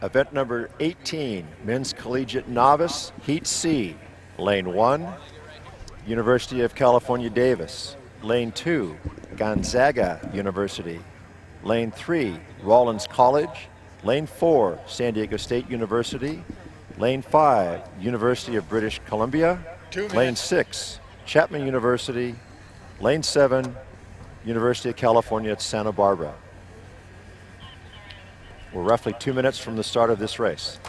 Event number 18, Men's Collegiate Novice, Heat C. Lane 1, University of California, Davis. Lane 2, Gonzaga University. Lane 3, Rollins College. Lane 4, San Diego State University. Lane 5, University of British Columbia. Lane 6, Chapman University. Lane 7, University of California at Santa Barbara. We're roughly 2 minutes from the start of this race.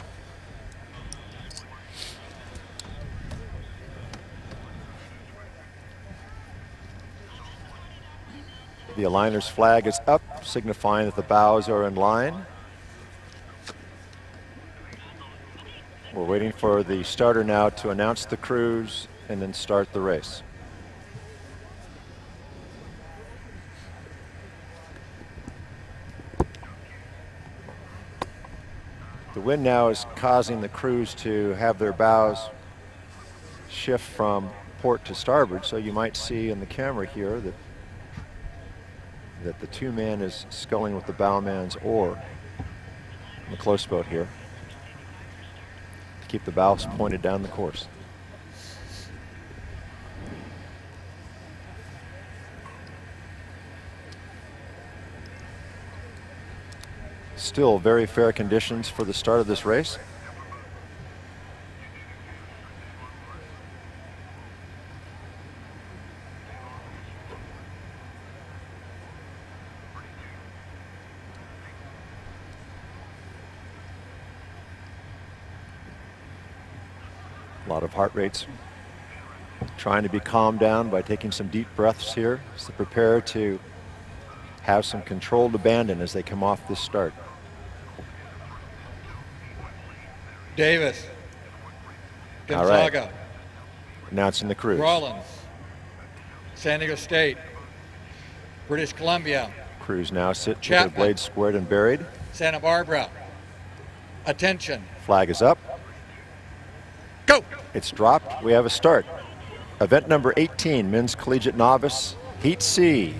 The aligner's flag is up, signifying that the bows are in line. We're waiting for the starter now to announce the crews and then start the race. The wind now is causing the crews to have their bows shift from port to starboard, so you might see in the camera here that the two-man is sculling with the bowman's oar in the close boat here to keep the bows pointed down the course. Still very fair conditions for the start of this race. A lot of heart rates trying to be calmed down by taking some deep breaths here as they prepare to have some controlled abandon as they come off this start. Davis, Gonzaga. All right. Announcing the crews. Rollins, San Diego State, British Columbia. Crews now sit Chapman. with their blades squared and buried. Santa Barbara. Attention. Flag is up. Go. It's dropped. We have a start. Event number 18, Men's Collegiate Novice, Heat C.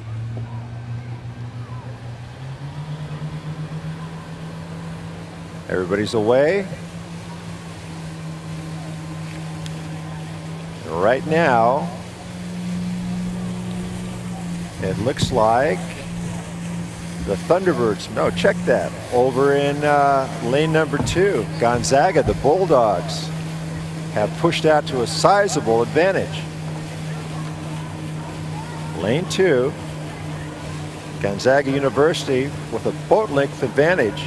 Everybody's away. Right now, it looks like the Thunderbirds, no, check that, over in lane number 2, Gonzaga, the Bulldogs, have pushed out to a sizable advantage. Lane 2, Gonzaga University with a boat length advantage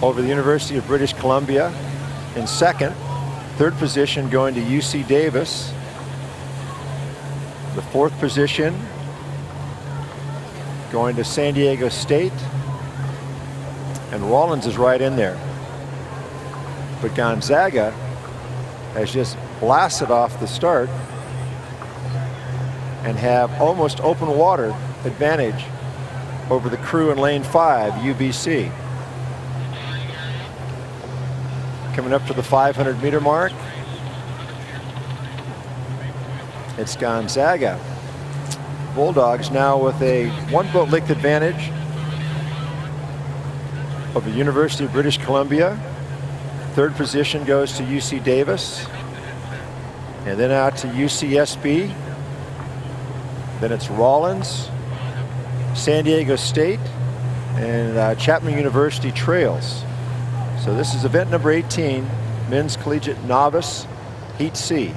over the University of British Columbia in second. Third position going to UC Davis. The fourth position going to San Diego State. And Rollins is right in there. But Gonzaga has just blasted off the start and have almost open water advantage over the crew in lane 5, UBC. Coming up to the 500-meter mark, it's Gonzaga. Bulldogs now with a one boat length advantage over the University of British Columbia. Third position goes to UC Davis, and then out to UCSB. Then it's Rollins, San Diego State, and Chapman University trails. So this is event number 18, Men's Collegiate Novice, Heat C.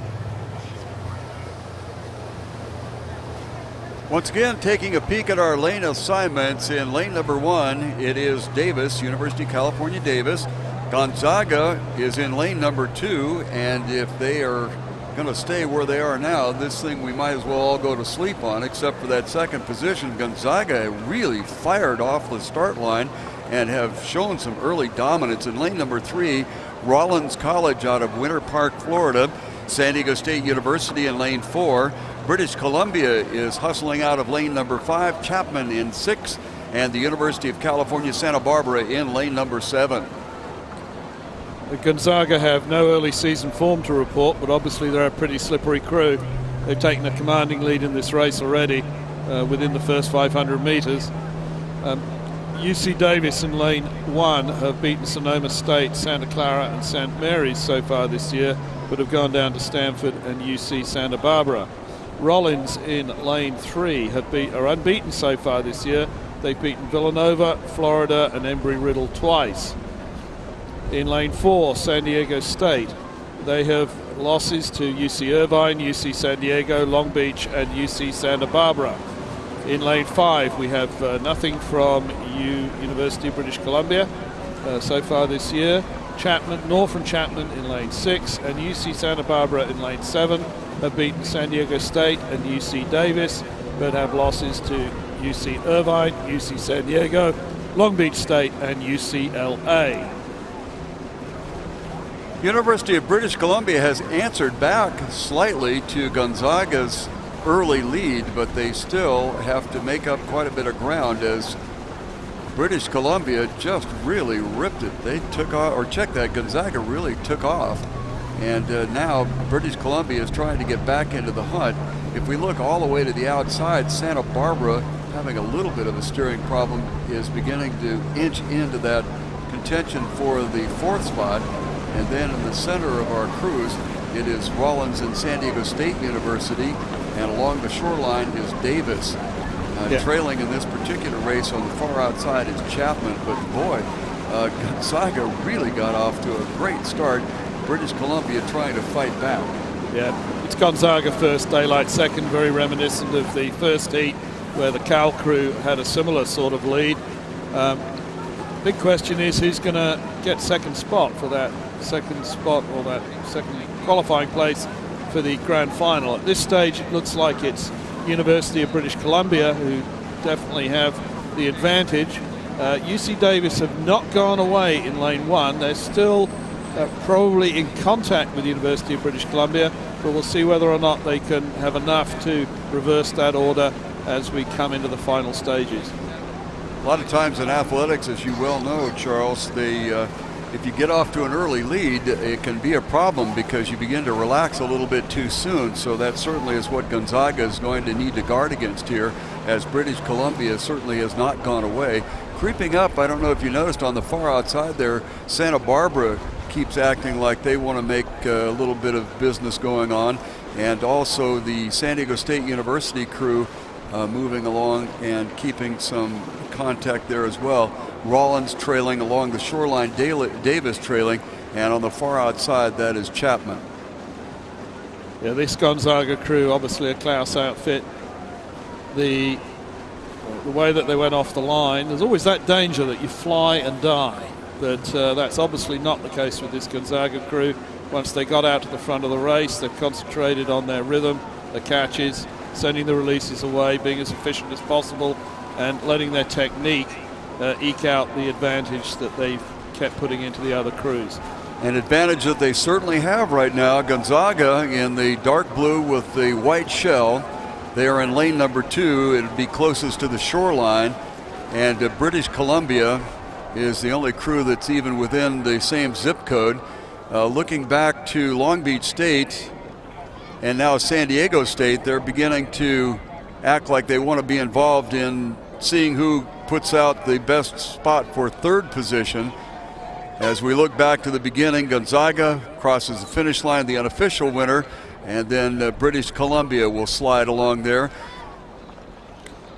Once again, taking a peek at our lane assignments. In lane number 1, it is Davis, University of California, Davis. Gonzaga is in lane number 2, and if they are going to stay where they are now, this thing we might as well all go to sleep on, except for that second position. Gonzaga really fired off the start line and have shown some early dominance. In lane number 3, Rollins College out of Winter Park, Florida. San Diego State University in lane 4. British Columbia is hustling out of lane number 5. Chapman in 6. And the University of California, Santa Barbara in lane number 7. The Gonzaga have no early season form to report, but obviously they're a pretty slippery crew. They've taken a commanding lead in this race already within the first 500 meters. UC Davis in lane 1 have beaten Sonoma State, Santa Clara and St. Mary's so far this year, but have gone down to Stanford and UC Santa Barbara. Rollins in lane 3 are unbeaten so far this year. They've beaten Villanova, Florida and Embry-Riddle twice. In lane 4, San Diego State. They have losses to UC Irvine, UC San Diego, Long Beach and UC Santa Barbara. In lane 5, we have nothing from University of British Columbia so far this year. Chapman, Northern Chapman in lane 6 and UC Santa Barbara in lane 7 have beaten San Diego State and UC Davis, but have losses to UC Irvine, UC San Diego, Long Beach State and UCLA. University of British Columbia has answered back slightly to Gonzaga's early lead, but they still have to make up quite a bit of ground as British Columbia just really ripped it. They took off, or check that, Gonzaga really took off. And now British Columbia is trying to get back into the hunt. If we look all the way to the outside, Santa Barbara, having a little bit of a steering problem, is beginning to inch into that contention for the 4th spot. And then in the center of our cruise, it is Rollins and San Diego State University, and along the shoreline is Davis. Trailing in this particular race on the far outside is Chapman, but boy, Gonzaga really got off to a great start. British Columbia trying to fight back. Yeah, it's Gonzaga first, Daylight second, very reminiscent of the first heat where the Cal crew had a similar sort of lead. Big question is who's going to get second spot for that second spot, or that second qualifying place for the grand final. At this stage it looks like it's University of British Columbia who definitely have the advantage. UC Davis have not gone away in lane 1. They're still probably in contact with the University of British Columbia, but we'll see whether or not they can have enough to reverse that order as we come into the final stages. A lot of times in athletics, as you well know, Charles, if you get off to an early lead, it can be a problem because you begin to relax a little bit too soon. So that certainly is what Gonzaga is going to need to guard against here, as British Columbia certainly has not gone away. Creeping up, I don't know if you noticed on the far outside there, Santa Barbara keeps acting like they want to make a little bit of business going on. And also the San Diego State University crew moving along and keeping some contact there as well. Rollins trailing along the shoreline, Davis trailing, and on the far outside that is Chapman. Yeah, this Gonzaga crew, obviously a Klaus outfit. The way that they went off the line, there's always that danger that you fly and die. But that's obviously not the case with this Gonzaga crew. Once they got out to the front of the race, they've concentrated on their rhythm, the catches, sending the releases away, being as efficient as possible, and letting their technique eke out the advantage that they've kept putting into the other crews. An advantage that they certainly have right now. Gonzaga in the dark blue with the white shell. They are in lane number 2. It would be closest to the shoreline. And British Columbia is the only crew that's even within the same zip code. Looking back to Long Beach State and now San Diego State, they're beginning to act like they want to be involved in seeing who puts out the best spot for 3rd position. As we look back to the beginning, Gonzaga crosses the finish line, the unofficial winner, and then British Columbia will slide along there.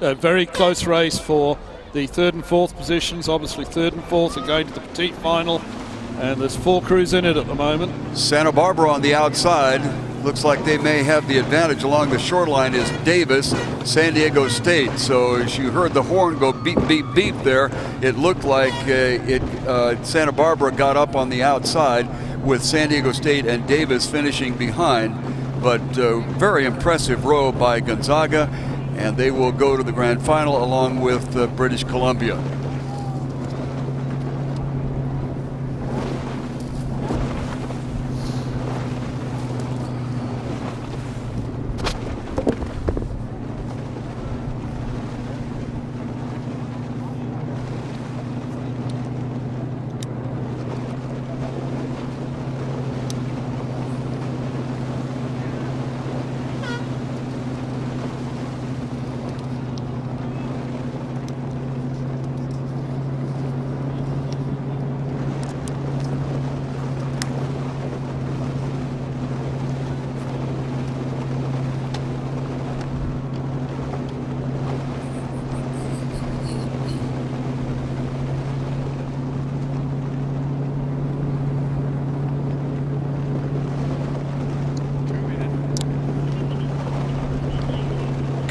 A very close race for the 3rd and 4th positions. Obviously 3rd and 4th are going to the petite final, and there's 4 crews in it at the moment. Santa Barbara on the outside. Looks like they may have the advantage. Along the shoreline is Davis, San Diego State. So as you heard the horn go beep, beep, beep there, it looked like Santa Barbara got up on the outside with San Diego State and Davis finishing behind. But very impressive row by Gonzaga, and they will go to the grand final along with British Columbia.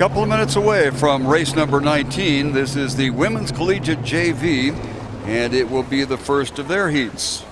couple of minutes away from race number 19. This is the Women's Collegiate JV, and it will be the first of their heats.